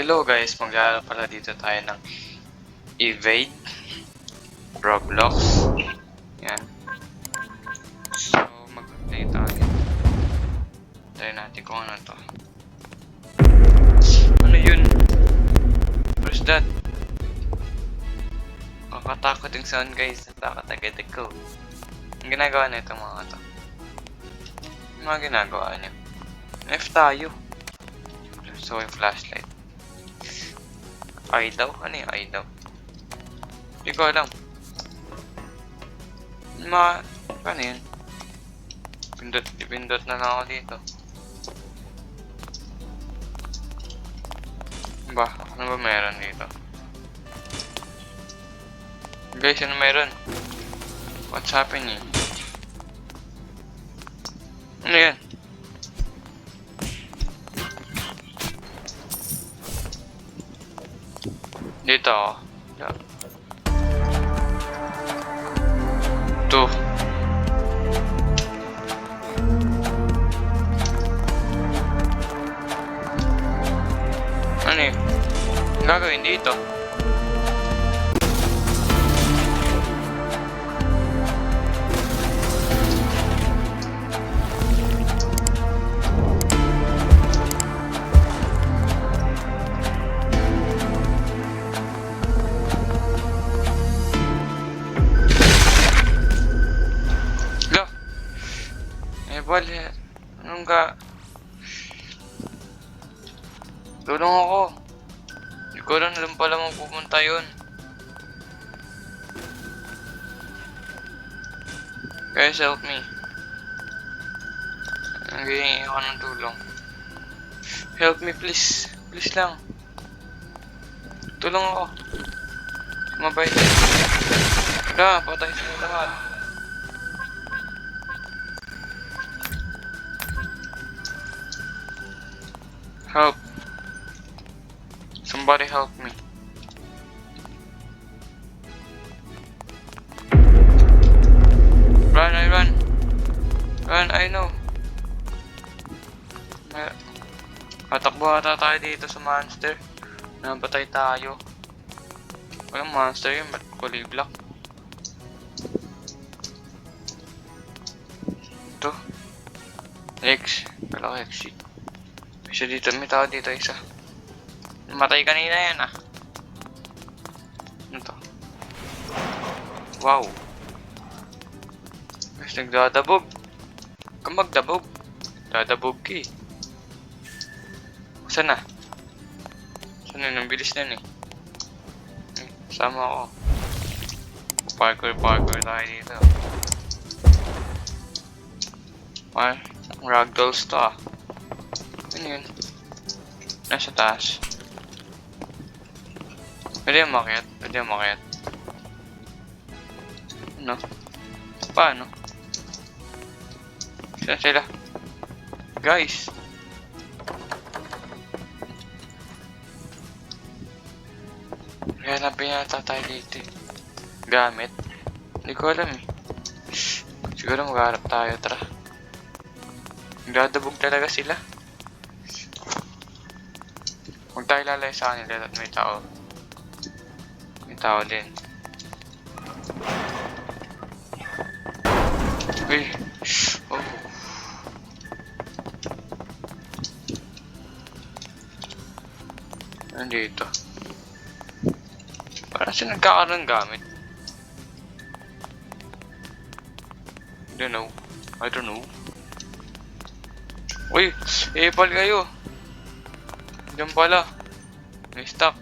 Hello guys, maglalaro pala dito tayo ng Evade Roblox. Yan. So, mag-play tayo. Tayo natin kung ano to. Ano yun? What's that? Kakatakot yung sound guys. Nakakatagitig ko. Ang ginagawa na itong mga to. Yung mga ginagawa niya. F tayo. So, yung flashlight. I daw? Ano yung I daw? Hindi ko alam. Paano yun? Pindot na lang ako dito. Ano ba meron dito? Guys, ano meron? What's happening? Ano yan? Dito ako. Ito. Ano yun? Ang gagawin dito? Wala. Anong ka? Tulong ako. Hindi ko alam pala mapupunta yun. Guys, help me. Naghihingi ako ng tulong. Help me please. Please lang. Tulong ako. Mabait. Wala, patay sa lahat. Help. Somebody help me. Run, I run. Run, I know. Katakbo ata tayo dito sa monster. Napatay tayo. Walang monster yun, ba't kulay black? Ito. X. Kala ko X. Isa dito, may tao dito isa. Namatay kanina yan ah. Ano to? Wow. Mas nagdadabog. Kung magdabog, dadabog ka eh. Saan na? Saan na? Ang bilis na eh. Sama ako. Parkour tayo dito. Ragdolls to ah. Ano yun? Nasa taas. Pwede yung makiat. Ano? Paano? Saan sila? Guys! Hanapin yata tayo dito eh. Gamit? Hindi ko alam eh. Siguro magharap tayo, tara. Nagdadabog talaga sila. Huwag tayo lalay sa kanila at may tao. May tao din. Uy! Oh! Nandito. Parang siya nagkakaroon ng gamit. I don't know. Uy! Epal kayo! Diyan pala. May stock.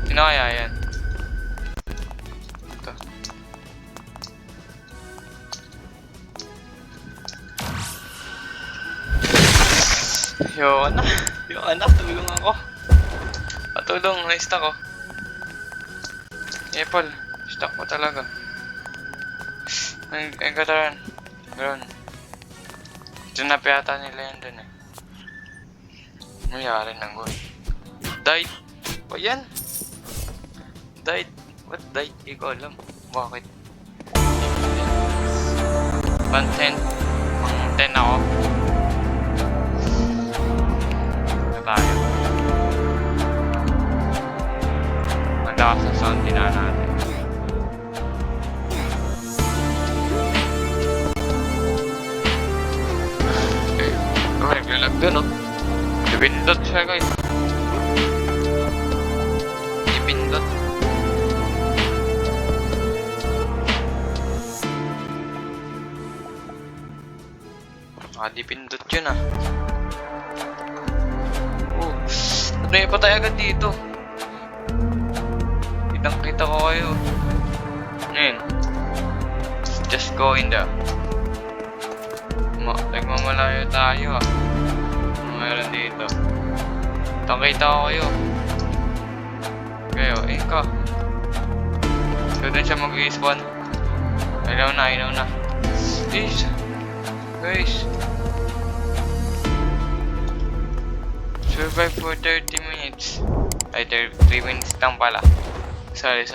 Sino kaya yan? Ito. Ayoko na. Tulong ako. Patulong. May stock ko. Apple. Stock mo talaga. Ay kataran. Ganon. Sinap yata nila yan dun eh. Mayari ng gold. Died! O yan! Died! What died? Hindi ko alam. Bakit? 110. Pang 10 ako. tayo. Ang lakas ng sound din natin. Okay, naglalag dun, oh. Pindot siya, guys. Pindot. Dipindot yun, ah. Oh, ba't may patay agad dito? Kitang-kita ko kayo. Ano yun? Just go in there. Nagmamalayo tayo, ah. Ano meron dito? Kitang-kita ko kayo. Kayo, ka. So, dun siya mag-respawn. Ilaw na. Guys. Survive for 30 minutes. Ay, 3 minutes lang pala. Sorry.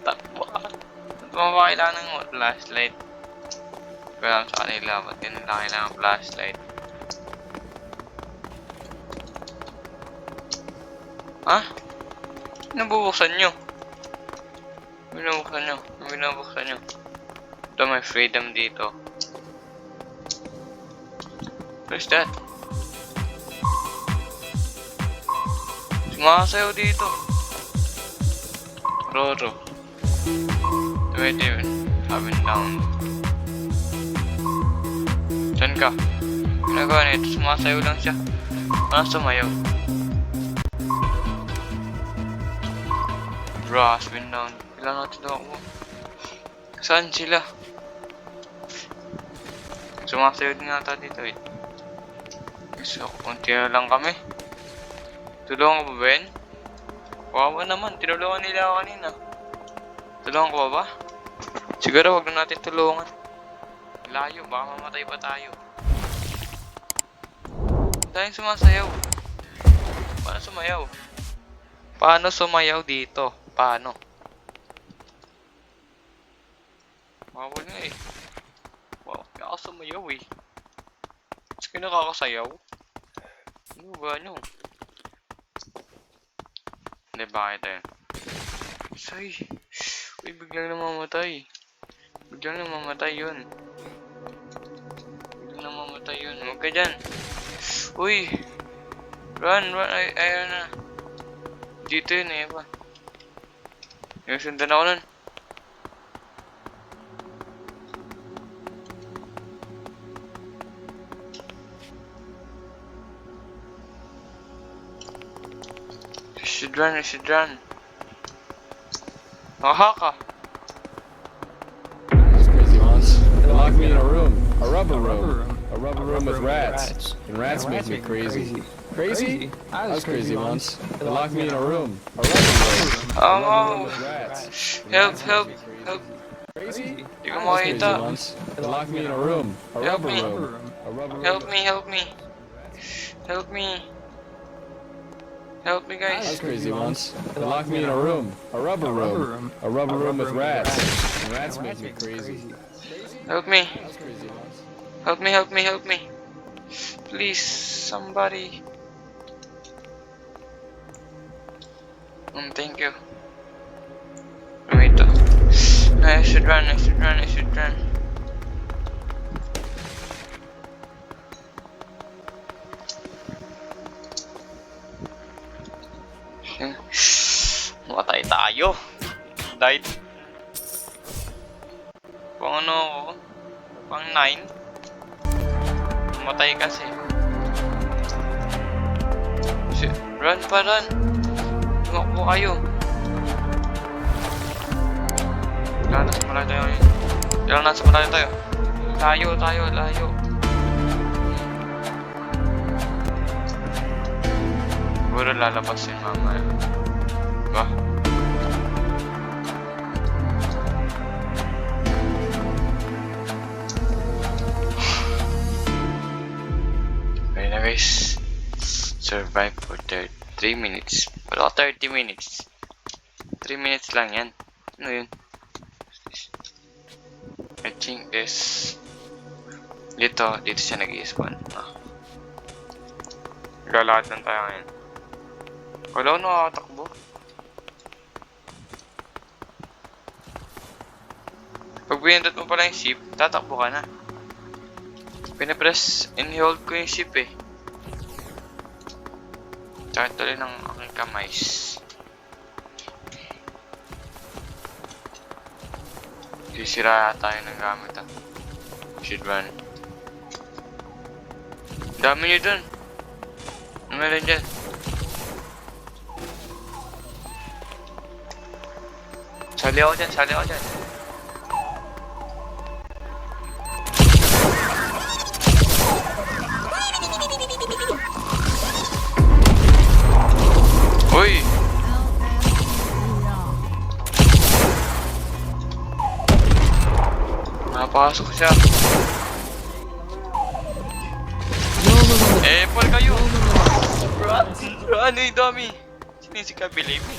Takbo ka. Ba't mo ba kailangan ng flashlight? Pero alam sa kanila, ba't din nila kailangan ng flashlight? Ha? Nabubuksan nyo? Binubuksan nyo. Ito, may freedom dito. Where's that? Sumasayaw dito. Roro. Wait even. Haven't down. Saan ka? Ginagawa nito. Sumasayaw lang siya. Sumayaw. Bro, has been down. Kailangan natin daw ako. Saan sila? Sumasayaw din ata dito, eh. So, kunti na lang kami. Tulungan ko ba, Ben? Kawawa naman, tinulungan nila ako kanina. Tulungan ko ba? Siguro wag na natin tulungan. Layo, baka mamatay pa tayo. Dahil sumasayaw. Paano sumayaw? Paano sumayaw dito? Paano? Bawal nga, eh. Wow, kaya ako sumayaw, eh. Mas kinakakasayaw. Ano ba, ano? Hindi, bakit eh? Say! Uy, biglang namamatay. Biglang namamatay yun. Huwag ka dyan. Uy! Run! Ayaw na. Dito yun, eh, ba? Yung sundan ako nun. I should run. Nakahaka. That's crazy once. They locked me in a room. A rubber room with rats. And rats make me crazy. Crazy? I was crazy once. They locked me in a room. A rubber room with rats. Help. Crazy? Di ko makita. They locked me in a room. A rubber room. Help me, I was guys. crazy once. They locked me in a room. A rubber room with rats. And rats make me crazy. Help me. I was crazy once. Help me. Please, somebody. Thank you. Wait. I should run. Matay tayo. Died. Pang ano ako? Pang 9. Matay kasi. Shit. Run. Tumakbo kayo. Kailangan nasa malayo tayo. Layo. Siguro lalabas yung mamaya. Diba? Okay na, guys. Survive for 3 minutes. Wala 30 minutes. 3 minutes lang yan. Ano yun? I think this Dito siya nag-i-spawn. Ah. Lalakad lang tayo ngayon. Wala ko nakakatakbo. Pag pinindot mo pala yung ship, tatakbo ka na. Pinapress and hold ko yung ship eh. Tsaka tuloy ng aking kamay. Sisira tayo ng gamit ah. Should run. Dami nyo dun. Ano meron dyan? Sali ako dyan. Uy! Napasok siya. Eh, Paul kayo! Run, eh, dami! Sinisika, believe me.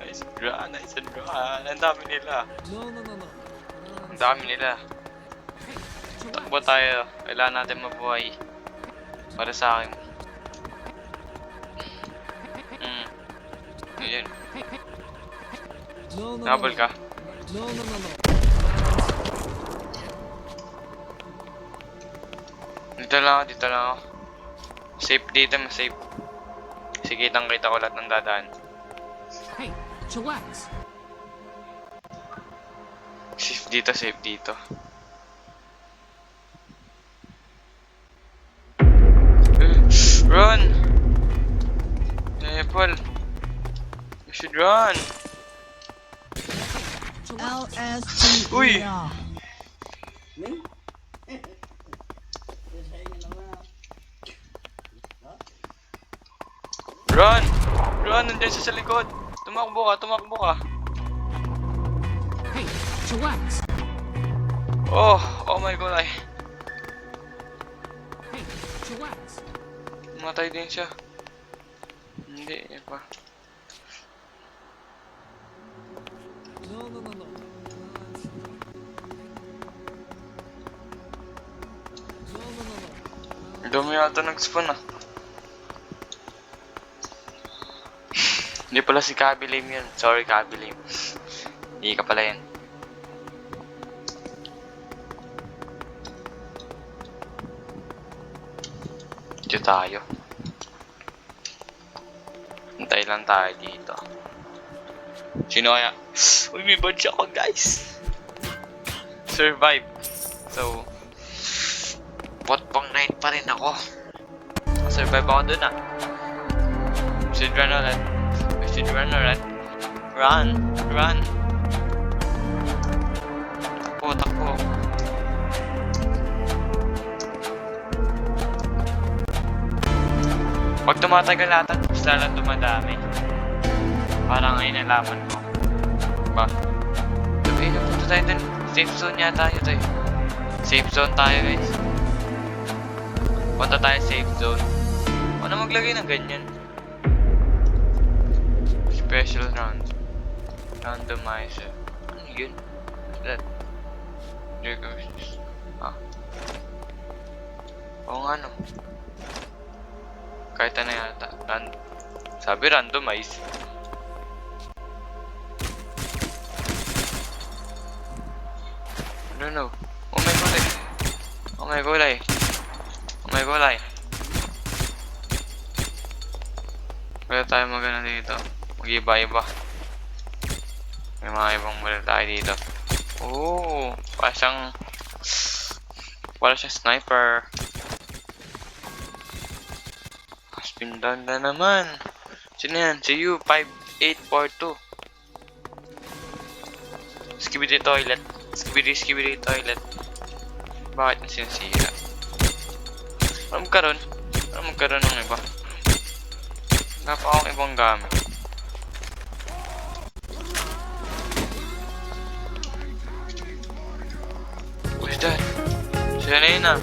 Nice run. Ang dami nila. Ang dami nila. Takbo tayo. Kailangan natin mabuhay. Para sa akin. Ayan. Nabal ka. Dito lang ako. Safe dito, safe. Kasi kitang-kita ko lahat ng dadaan. Hey, chillax. Safe dito. Run! Paul. You should run. LST. Uy! Run! Nandiyan siya sa likod. Tumakbo ka. Hey, chillax. Oh my god. Hey, chillax. Matay din siya. Hindi, yan pa. No. Dumi yata nag-spawn ah. Hindi pala si Kabilim yun. Sorry Kabilim. Hindi ka pala yan. Dito tayo. Hintay lang tayo dito. Sino kaya? Uy, may badge ako guys. Survive. So, potpong night pa rin ako. Survive ako dun ah. Should run ulit. Run. Takbo. Pag tumatagal natin, mas lalang dumadami. Parang ngayon nalaman ko. Diba? Sabi, napunta tayo dun. Safe zone yata tayo tayo. Safe zone tayo guys. Punta tayo safe zone. Ano maglagay ng ganyan? Special round. Randomizer. Ano yun? That. Oo nga no. Kahit ano yata. Sabi randomize. I don't know. Oh my god. Kaya tayo magana dito. Mag-iba-iba. May mga ibang model tayo dito. Oh, wala siyang sniper. Spindan na naman. Sino yan? Si you 5842. Skibidi toilet. Bakit na sinisira? Ano magkaroon ng iba? Wala pa akong ibang gamit. What's that? Siya na yun ah.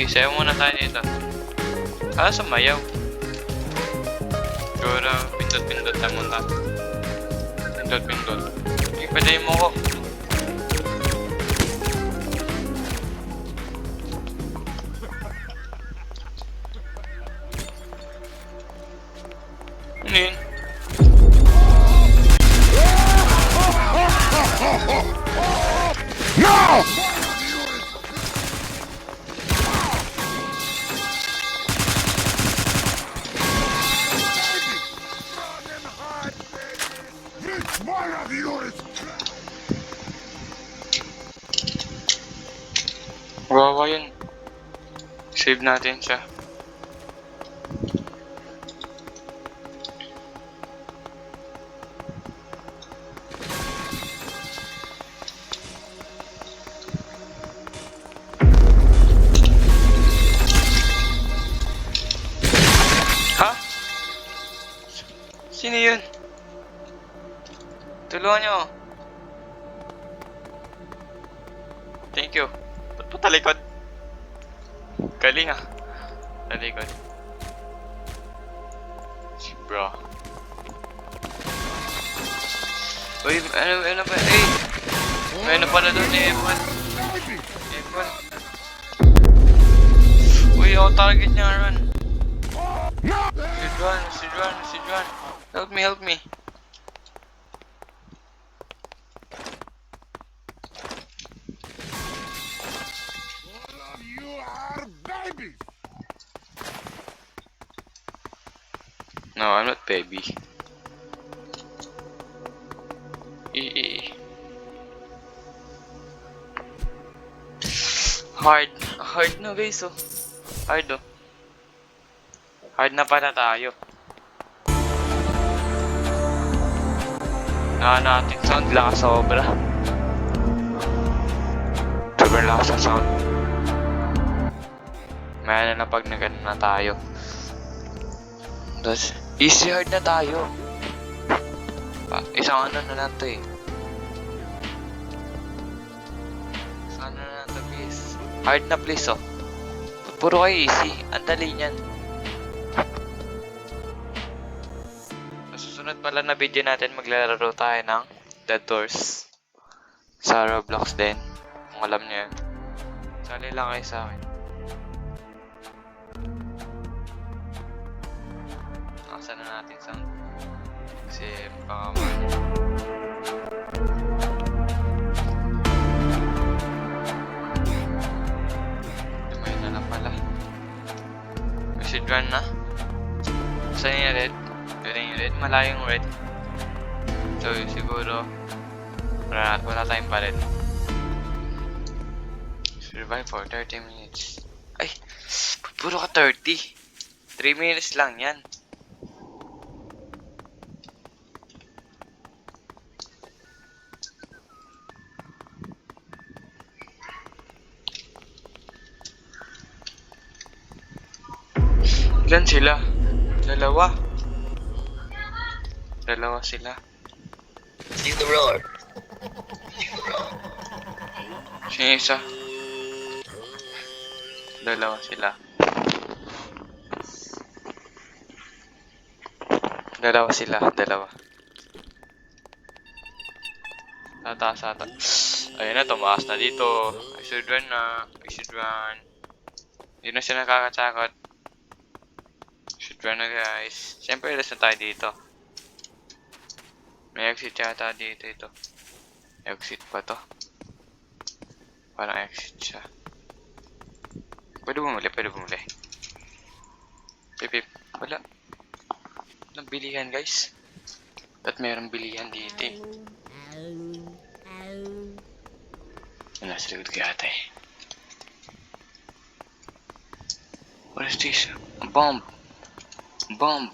Sayo muna tayo dito. Sumayaw. Siguro, pindot lang muna. Pindot. Ipadayin mo ko. Ano yun? Wawa yun. Save natin siya. Ha? Sino yun? Tulungan niyo. Thank you. Ba't pa talikod? Galing ah. Talikod. Si bro. Uy, ano ba? Eh! May ano pala doon eh, F1. F1. Uy, ako target niya, run. Si Juan. Help me. No, I'm not baby. Hard na guys oh. Hard oh. Hard na pala tayo. Natin sound lakas sobra. Sobrang lakas ang sound. Maya na pag nag-ano na tayo. Tapos, easy hard na tayo. Isang ano na lang to eh. Isang ano na lang to please. Hard na please oh. Puro kayo easy. Ang dali niyan. Sa susunod pala na video natin maglalaro tayo ng Dead Doors. Sa Roblox din. Kung alam niyo yan. Sali lang kayo sa akin. Nakasan na natin sound. Kasi baka lumayan na lang pala. Kasi run na. Saan yung red? Yun yung red. Malayong red. So siguro wala tayong pa red. Survive for 30 minutes. Ay! Puro ka 30. 3 minutes lang yan. Ilan sila? Dalawa sila. See the roar. Sino isa? Dalawa sila. Dalawa. Tataas ata. Ayun na, tumaas na dito. I should run. Hindi na siya nakakatakot. Should run na guys. Siyempre, alas na tayo dito. May exit yata dito ito. Exit pa to. Parang exit siya. Pwede bumuli. Pip. Wala. Walang bilihan guys. At mayroong bilihan dito eh. Nasa likod kaya ata eh. What is this? A bomb. Bomb.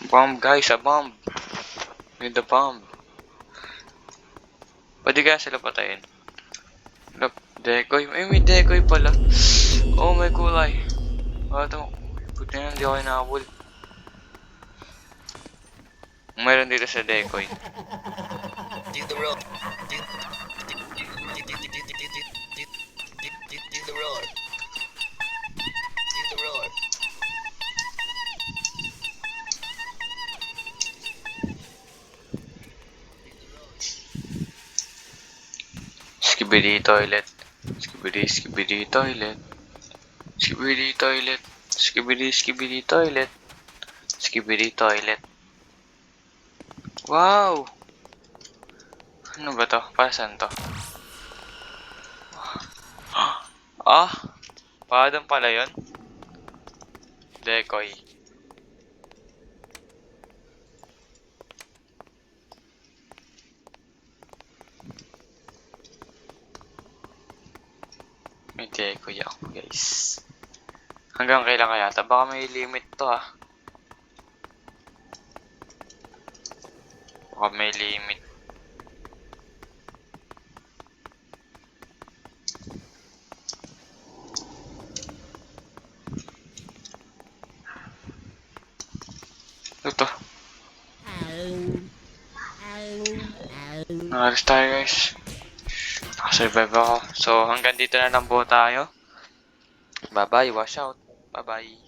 Bomb guys, a bomb. With the bomb. Pwede kaya sila patayin? Look, decoy. Ay, may decoy pala. Oh, may kulay. Ito. Puti na, hindi ako inaabol. Mayroon dito sa decoy. Do the roar. Do the roar. Do the roar. Skibidi toilet. Skibidi toilet. Skibidi toilet. Skibidi toilet. Skibidi toilet. Wow! Ano ba to? Para saan to? Ah! Para doon pala yun? Decoy. May decoy ako, guys. Hanggang kailan kaya ito? Baka may limit to, ah. Baka may limit. Ito. Nakalis tayo, guys. Nakasurvive ako. So, hanggang dito na lang po tayo. Bye-bye. Wash out. Bye-bye.